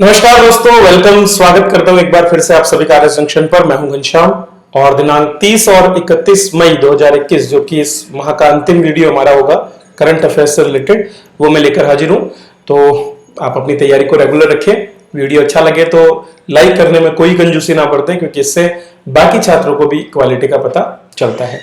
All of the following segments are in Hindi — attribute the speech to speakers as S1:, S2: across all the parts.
S1: नमस्कार दोस्तों, वेलकम। स्वागत करता हूं एक बार फिर से आप सभी का आरएस जंक्शन पर। मैं हूं घनश्याम और दिनांक 30 और 31 मई 2021 जो कि इस माह का अंतिम वीडियो हमारा होगा करंट अफेयर्स से रिलेटेड, वो मैं लेकर हाजिर हूं। तो आप अपनी तैयारी को रेगुलर रखें। वीडियो अच्छा लगे तो लाइक करने में कोई कंजूसी ना बरतें, क्योंकि इससे बाकी छात्रों को भी क्वालिटी का पता चलता है।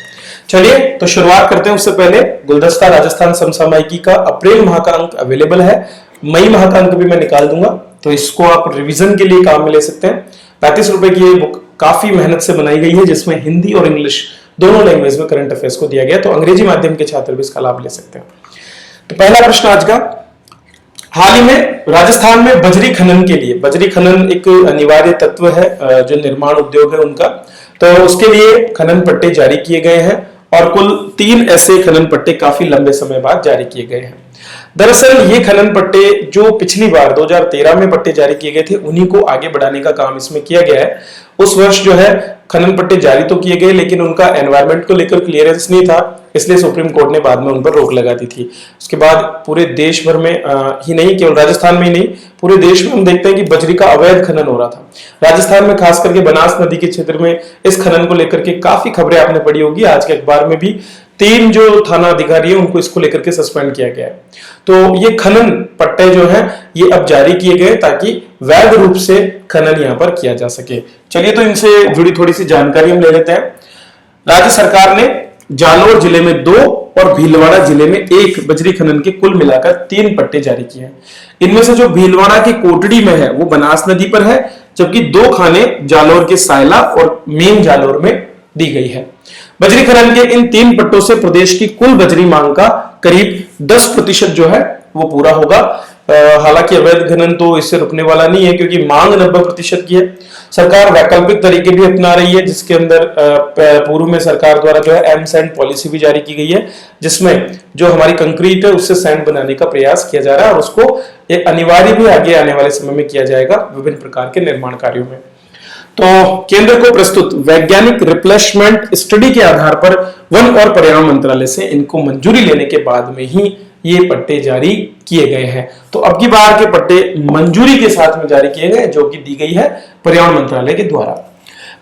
S1: चलिए तो शुरुआत करते हैं। उससे पहले गुलदस्ता राजस्थान समसामयिकी का अप्रैल माह का अंक अवेलेबल है। मई माह का अंक भी मैं निकाल दूंगा, तो इसको आप रिवीजन के लिए काम में ले सकते हैं। 35 रुपए की ये बुक काफी मेहनत से बनाई गई है, जिसमें हिंदी और इंग्लिश दोनों लैंग्वेज में करंट अफेयर्स को दिया गया, तो अंग्रेजी माध्यम के छात्र भी इसका लाभ ले सकते हैं। तो पहला प्रश्न आज का, हाल ही में राजस्थान में बजरी खनन के लिए, बजरी खनन एक अनिवार्य तत्व है जो निर्माण उद्योग है उनका, तो उसके लिए खनन पट्टे जारी किए गए हैं और कुल 3 ऐसे खनन पट्टे काफी लंबे समय बाद जारी किए गए हैं। दरअसल ये खनन पट्टे जो पिछली बार 2013 में पट्टे जारी किए गए थे, उन्हीं को आगे बढ़ाने का काम इसमें किया गया है। उस वर्ष जो है खनन पट्टे जारी तो किए गए, लेकिन उनका एनवायरमेंट को लेकर क्लियरेंस नहीं था, इसलिए सुप्रीम कोर्ट ने बाद में उन पर रोक लगा दी थी। उसके बाद पूरे देश भर में ही नहीं, केवल राजस्थान में ही नहीं, पूरे देश में हम देखते हैं कि बजरी का अवैध खनन हो रहा था। राजस्थान में खास करके बनास नदी के क्षेत्र में इस खनन को लेकर के काफी खबरें आपने पढ़ी होगी। आज के अखबार में भी 3 जो थाना अधिकारी है उनको इसको लेकर के सस्पेंड किया गया है। तो ये खनन पट्टे जो है ये अब जारी किए गए ताकि वैध रूप से खनन यहाँ पर किया जा सके। चलिए तो इनसे जुड़ी थोड़ी सी जानकारी हम ले लेते हैं। राज्य सरकार ने जालोर जिले में 2 और भीलवाड़ा जिले में 1 बजरी खनन के कुल मिलाकर 3 पट्टे जारी किए हैं। इनमें से जो भीलवाड़ा की कोटड़ी में है वो बनास नदी पर है, जबकि 2 खाने जालोर के सायला और मेन जालोर में दी गई है। बजरी खनन के इन 3 पट्टों से प्रदेश की कुल बजरी मांग का करीब 10% जो है वो पूरा होगा। हालांकि अवैध खनन तो इससे रुकने वाला नहीं है, क्योंकि मांग 90% की है। सरकार वैकल्पिक तरीके भी अपना रही है, जिसके अंदर पूर्व में सरकार द्वारा जो है एम सैंड पॉलिसी भी जारी की गई है, जिसमें जो हमारी कंक्रीट है उससे सैंड बनाने का प्रयास किया जा रहा है और उसको एक अनिवार्य भी आगे आने वाले समय में किया जाएगा विभिन्न प्रकार के निर्माण कार्यों में। तो केंद्र को प्रस्तुत वैज्ञानिक रिप्लेसमेंट स्टडी के आधार पर वन और पर्यावरण मंत्रालय से इनको मंजूरी लेने के बाद में ही ये पट्टे जारी किए गए हैं। तो अब की बार के पट्टे मंजूरी के साथ में जारी किए गए, जो कि दी गई है पर्यावरण मंत्रालय के द्वारा।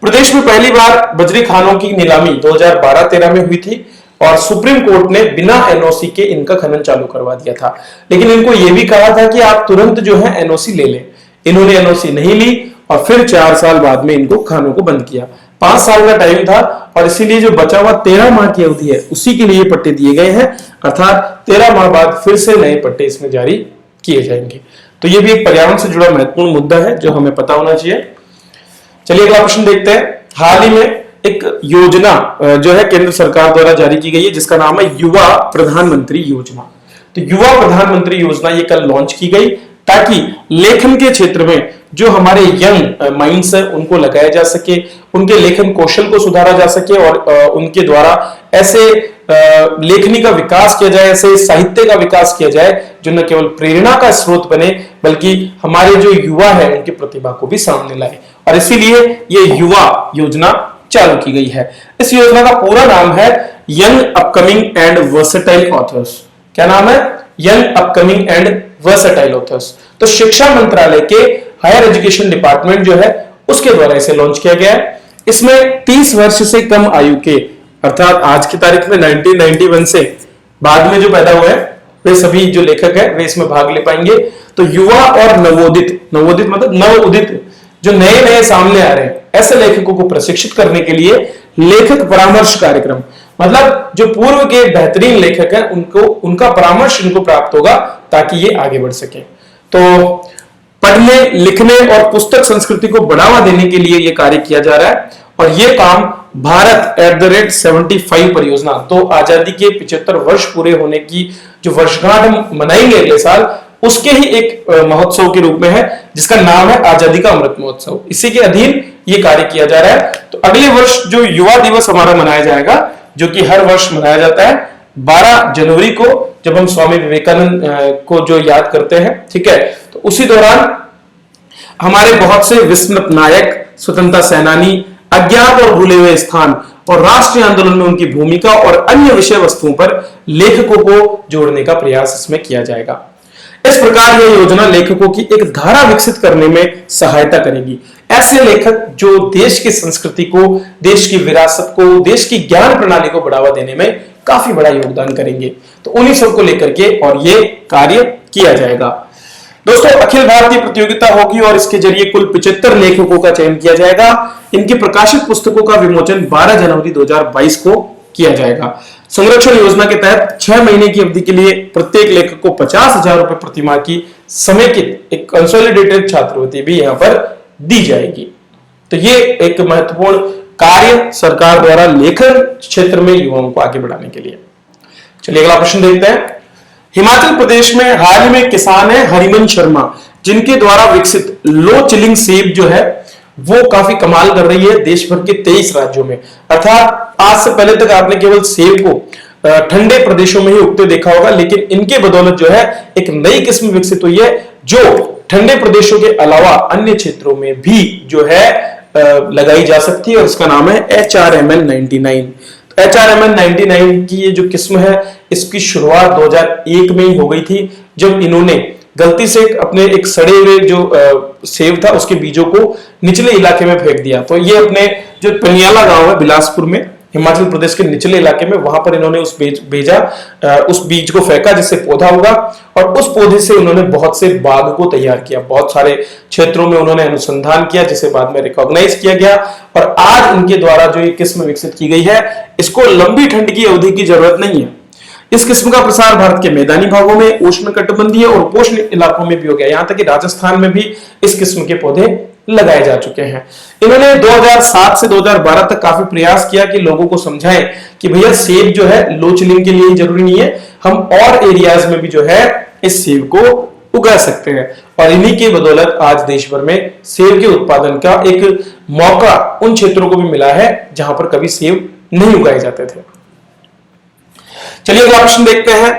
S1: प्रदेश में पहली बार बजरी खानों की नीलामी 2012-13 में हुई थी और सुप्रीम कोर्ट ने बिना एनओसी के इनका खनन चालू करवा दिया था, लेकिन इनको यह भी कहा था कि आप तुरंत जो है एनओसी ले लें। इन्होंने एनओसी नहीं ली और फिर 4 साल बाद में इनको खानों को बंद किया। 5 साल का टाइम था और इसीलिए जो बचा हुआ 13 माह की अवधि है उसी के लिए पट्टे दिए गए हैं, अर्थात 13 माह बाद फिर से नए पट्टे इसमें जारी किए जाएंगे। तो ये भी एक पर्यावरण से जुड़ा महत्वपूर्ण मुद्दा है जो हमें पता होना चाहिए। चलिए अगला प्रश्न देखते हैं। हाल ही में एक योजना जो है केंद्र सरकार द्वारा जारी की गई है, जिसका नाम है युवा प्रधानमंत्री योजना। तो युवा प्रधानमंत्री योजना ये कल लॉन्च की गई, ताकि लेखन के क्षेत्र में जो हमारे यंग माइंड्स है उनको लगाया जा सके, उनके लेखन कौशल को सुधारा जा सके और उनके द्वारा ऐसे लेखनी का विकास किया जाए, ऐसे साहित्य का विकास किया जाए जो न केवल प्रेरणा का स्रोत बने, बल्कि हमारे जो युवा है उनकी प्रतिभा को भी सामने लाए। और इसीलिए ये युवा योजना चालू की गई है। इस योजना का पूरा नाम है young upcoming and versatile authors. क्या नाम है? Young upcoming and versatile authors. तो शिक्षा मंत्रालय के हायर एजुकेशन डिपार्टमेंट जो है उसके द्वारा इसे लॉन्च किया गया है। इसमें 30 वर्ष से कम आयु के, अर्थात आज की तारीख में 1991 से बाद में जो पैदा हुए हैं वे सभी जो लेखक है वे इसमें भाग ले पाएंगे। तो युवा और नवोदित, नवोदित मतलब नव उदित, जो नए नए सामने आ रहे हैं ऐसे लेखकों को प्रशिक्षित करने के लिए लेखक परामर्श कार्यक्रम, मतलब जो पूर्व के बेहतरीन लेखक हैं उनको उनका परामर्श इनको प्राप्त होगा ताकि ये आगे बढ़ सके। तो पढ़ने लिखने और पुस्तक संस्कृति को बढ़ावा देने के लिए यह कार्य किया जा रहा है और यह काम भारत @75 परियोजना, तो आजादी के 75 वर्ष पूरे होने की जो वर्षगांठ हम मनाएंगे अगले साल, उसके ही एक महोत्सव के रूप में है, जिसका नाम है आजादी का अमृत महोत्सव। इसी के अधीन ये कार्य किया जा रहा है। तो अगले वर्ष जो युवा दिवस हमारा मनाया जाएगा, जो कि हर वर्ष मनाया जाता है 12 जनवरी को, जब हम स्वामी विवेकानंद को जो याद करते हैं, ठीक है, तो उसी दौरान हमारे बहुत से विस्मृत नायक, स्वतंत्रता सेनानी, अज्ञात और भूले हुए स्थान और राष्ट्रीय आंदोलन में उनकी भूमिका और अन्य विषय वस्तुओं पर लेखकों को जोड़ने का प्रयास इसमें किया जाएगा। इस प्रकार यह योजना लेखकों की एक धारा विकसित करने में सहायता करेगी। ऐसे लेखक जो देश की संस्कृति को, देश की विरासत को, देश की ज्ञान प्रणाली को बढ़ावा देने में काफी बड़ा योगदान करेंगे। तो उन्हीं सबको लेकर के और ये कार्य किया जाएगा। दोस्तों, अखिल भारतीय प्रतियोगिता होगी और इसके जरिए कुल 75 लेखकों का चयन किया जाएगा। इनकी प्रकाशित पुस्तकों का विमोचन 12 जनवरी 2022 को किया जाएगा। संरक्षण योजना के तहत 6 महीने की अवधि के लिए प्रत्येक लेखक को 50,000 रुपए प्रतिमाह की समेकित एक कंसोलिडेटेड छात्रवृत्ति भी यहां पर दी जाएगी। तो ये एक महत्वपूर्ण कार्य सरकार द्वारा लेखन क्षेत्र में युवाओं को आगे बढ़ाने के लिए। चलिए अगला प्रश्न देखते हैं। हिमाचल प्रदेश में हाल ही में किसान है हरिमन शर्मा, जिनके द्वारा विकसित लो चिलिंग सेब जो है वो काफी कमाल कर रही है देश भर के 23 राज्यों में। अर्थात आज से पहले तक आपने केवल सेब को ठंडे प्रदेशों में ही उगते देखा होगा, लेकिन इनके बदौलत जो है एक नई किस्म विकसित हुई है जो ठंडे प्रदेशों के अलावा अन्य क्षेत्रों में भी जो है लगाई जा सकती है, और इसका नाम है HRMN99। HRMN99 की ये जो किस्म है इसकी शुरुआत 2001 में ही हो गई थी, जब इन्होंने गलती से अपने एक सड़े हुए जो सेब था उसके बीजों को निचले इलाके में फेंक दिया। तो ये अपने जो पनियाला गांव है बिलासपुर में, हिमाचल प्रदेश के निचले इलाके में, वहां पर इन्होंने उस बीज को फेंका जिससे पौधा होगा, और उस पौधे से उन्होंने बहुत से बाग को तैयार किया। बहुत सारे क्षेत्रों में उन्होंने अनुसंधान किया जिसे बाद में रिकॉग्नाइज किया गया, और आज उनके द्वारा जो ये किस्म विकसित की गई है इसको लंबी ठंड की अवधि की जरूरत नहीं है। इस किस्म का प्रसार भारत के मैदानी भागों में, उष्णकटिबंधीय और उपोष्ण इलाकों में भी हो गया। यहां तक कि राजस्थान में भी इस किस्म के पौधे लगाए जा चुके हैं। इन्होंने 2007 से 2012 तक काफी प्रयास किया कि लोगों को समझाएं कि भैया सेब जो है लो चिलिंग के लिए जरूरी नहीं है, हम और एरियाज में भी जो है इस सेब को उगा सकते हैं। और इन्हीं की बदौलत आज देश भर में सेब के उत्पादन का एक मौका उन क्षेत्रों को भी मिला है जहां पर कभी सेब नहीं उगाए जाते थे। चलिए अगला प्रश्न देखते हैं।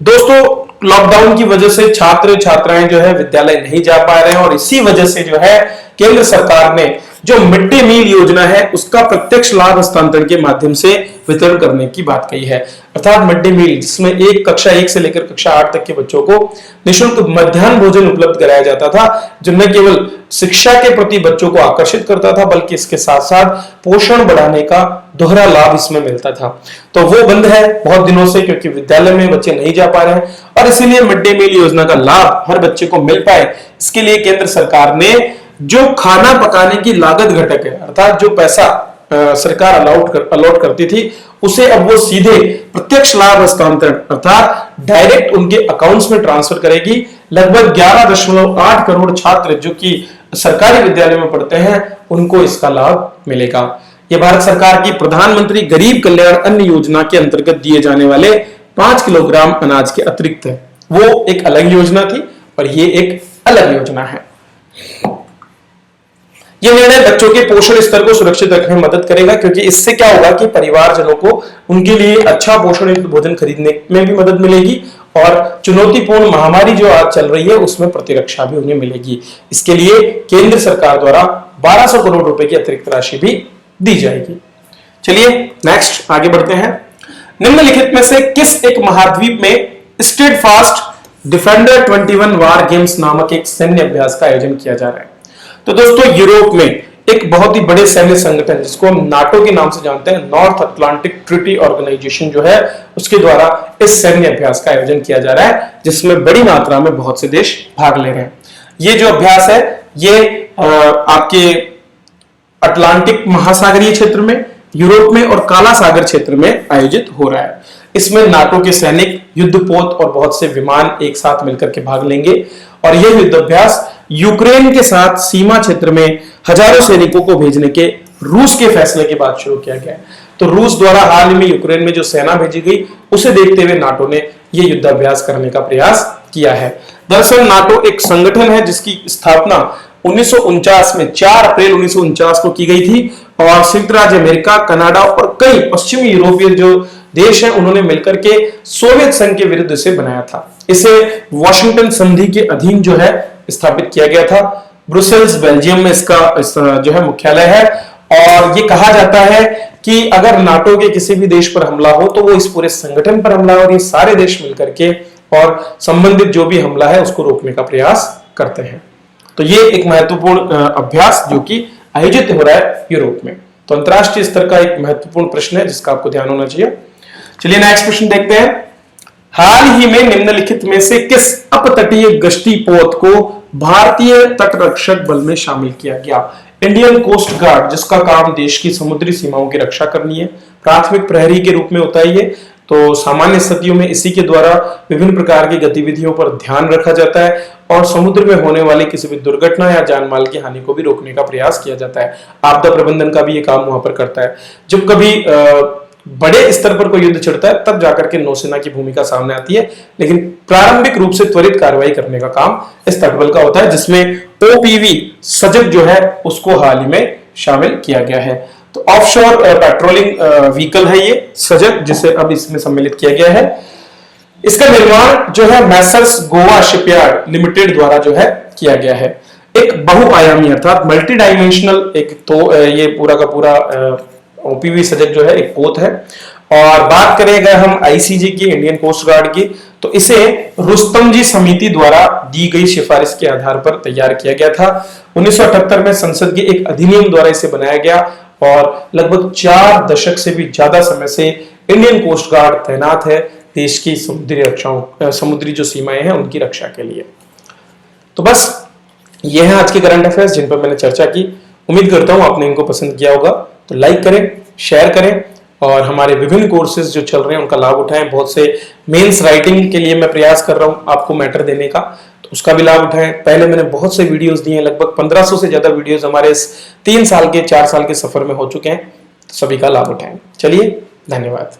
S1: दोस्तों, लॉकडाउन की वजह से छात्र छात्राएं जो है विद्यालय नहीं जा पा रहे हैं, और इसी वजह से जो है केंद्र सरकार ने जो मिड डे मील योजना है उसका प्रत्यक्ष लाभ हस्तांतरण के माध्यम से वितरण करने की बात कही है। अर्थात मिड डे मील जिसमें कक्षा 1 से लेकर कक्षा 8 तक के बच्चों को निःशुल्क मध्याह्न भोजन उपलब्ध कराया जाता था, जो न केवल शिक्षा के प्रति बच्चों को आकर्षित करता था बल्कि इसके साथ साथ पोषण बढ़ाने का दोहरा लाभ इसमें मिलता था। तो वो बंद है बहुत दिनों से, क्योंकि विद्यालय में बच्चे नहीं जा पा रहे हैं, और इसीलिए मिड डे मील योजना का लाभ हर बच्चे को मिल पाए इसके लिए केंद्र सरकार ने जो खाना पकाने की लागत घटक है, अर्थात जो पैसा सरकार अलॉट करती थी उसे अब वो सीधे प्रत्यक्ष लाभ हस्तांतरण अर्थात डायरेक्ट उनके अकाउंट्स में ट्रांसफर करेगी। लगभग 11.8 करोड़ छात्र जो कि सरकारी विद्यालय में पढ़ते हैं उनको इसका लाभ मिलेगा। यह भारत सरकार की प्रधानमंत्री गरीब कल्याण अन्न योजना के अंतर्गत दिए जाने वाले 5 किलोग्राम अनाज के अतिरिक्त है। वो एक अलग योजना थी और ये एक अलग योजना है। यह निर्णय बच्चों के पोषण स्तर को सुरक्षित रखने में मदद करेगा, क्योंकि इससे क्या होगा कि परिवारजनों को उनके लिए अच्छा पोषण युक्त भोजन खरीदने में भी मदद मिलेगी, और चुनौतीपूर्ण महामारी जो आज चल रही है उसमें प्रतिरक्षा भी उन्हें मिलेगी। इसके लिए केंद्र सरकार द्वारा 1200 करोड़ रुपए की अतिरिक्त राशि भी दी जाएगी। चलिए नेक्स्ट आगे बढ़ते हैं। निम्नलिखित में से किस एक महाद्वीप में स्टेडफास्ट डिफेंडर 21 वार गेम्स नामक एक सैन्य अभ्यास का आयोजन किया जा रहा है? तो दोस्तों, यूरोप में एक बहुत ही बड़े सैन्य संगठन जिसको हम नाटो के नाम से जानते हैं, नॉर्थ अटलांटिक ट्रीटी ऑर्गेनाइजेशन जो है उसके द्वारा इस सैन्य अभ्यास का आयोजन किया जा रहा है, जिसमें बड़ी मात्रा में बहुत से देश भाग ले रहे हैं। ये जो अभ्यास है ये आपके अटलांटिक महासागरीय क्षेत्र में, यूरोप में और काला सागर क्षेत्र में आयोजित हो रहा है। इसमें नाटो के सैनिक, युद्धपोत और बहुत से विमान एक साथ मिलकर के भाग लेंगे, और यह युद्धाभ्यास यूक्रेन के साथ सीमा क्षेत्र में हजारों सैनिकों को भेजने के रूस के फैसले के बाद शुरू किया गया। तो रूस द्वारा हाल ही में यूक्रेन में जो सेना भेजी गई उसे देखते हुए नाटो ने यह युद्धाभ्यास करने का प्रयास किया है। दरअसल नाटो एक संगठन है जिसकी स्थापना 1949 में 4 अप्रैल 1949 को की गई थी, और संयुक्त राज्य अमेरिका, कनाडा और कई पश्चिमी यूरोपीय जो देश हैं उन्होंने मिलकर के सोवियत संघ के विरुद्ध इसे बनाया था। इसे वॉशिंगटन संधि के अधीन जो है स्थापित किया गया था। ब्रुसेल्स बेल्जियम में इसका जो है मुख्यालय है, और ये कहा जाता है कि अगर नाटो के किसी भी देश पर हमला हो तो वो इस पूरे संगठन पर हमला हो, और ये सारे देश मिलकर के और संबंधित जो भी हमला है उसको रोकने का प्रयास करते हैं। तो ये एक महत्वपूर्ण अभ्यास जो कि आयोजित हो रहा है यूरोप में। तो अंतरराष्ट्रीय स्तर का एक महत्वपूर्ण प्रश्न है जिसका आपको ध्यान होना चाहिए। चलिए नेक्स्ट प्रश्न देखते हैं। हाल ही में निम्नलिखित में से किस अपतटीय गश्ती पोत को भारतीय तटरक्षक बल में शामिल किया गया? इंडियन कोस्ट गार्ड, जिसका काम देश की समुद्री सीमाओं की रक्षा करनी है, प्राथमिक प्रहरी के रूप में होता है ये। तो सामान्य स्थितियों में इसी के द्वारा विभिन्न प्रकार की गतिविधियों पर ध्यान रखा जाता है और समुद्र में होने वाली किसी भी दुर्घटना या जान माल की हानि को भी रोकने का प्रयास किया जाता है। आपदा प्रबंधन का भी ये काम वहां पर करता है। जब कभी बड़े स्तर पर कोई युद्ध छिड़ता है तब जाकर के नौसेना की भूमिका सामने आती है, लेकिन प्रारंभिक रूप से त्वरित कार्रवाई करने का काम इस तटबल का होता है, जिसमें ओपीवी सजग जो है उसको हाल ही में शामिल किया गया है। तो ऑफशोर पेट्रोलिंग व्हीकल है ये सजग, जिसे अब इसमें सम्मिलित किया गया है। इसका निर्माण जो है मैसर्स गोवा शिपयार्ड लिमिटेड द्वारा जो है किया गया है। एक बहुआयामी अर्थात मल्टी डायमेंशनल एक तो ये पूरा का पूरा ओपीवी सजग जो है एक पोत है। और बात करें अगर हम आईसीजी की, इंडियन कोस्ट गार्ड की, तो इसे रुस्तम जी समिति द्वारा दी गई सिफारिश के आधार पर तैयार किया गया था। 1978 में संसद के एक अधिनियम द्वारा इसे बनाया गया और लगभग 4 दशक से भी ज्यादा समय से इंडियन कोस्ट गार्ड तैनात है देश की समुद्री जो सीमाएं हैं उनकी रक्षा के लिए। तो बस ये है आज के करंट अफेयर्स जिन पर मैंने चर्चा की। उम्मीद करता हूं आपने इनको पसंद किया होगा। तो लाइक करें, शेयर करें और हमारे विभिन्न कोर्सेज जो चल रहे हैं उनका लाभ उठाएं। बहुत से मेंस राइटिंग के लिए मैं प्रयास कर रहा हूं आपको मैटर देने का, तो उसका भी लाभ उठाएं। पहले मैंने बहुत से वीडियोस दिए हैं, लगभग 1500 से ज्यादा वीडियोस हमारे इस 3 साल के 4 साल के सफर में हो चुके हैं। तो सभी का लाभ उठाएं। चलिए, धन्यवाद।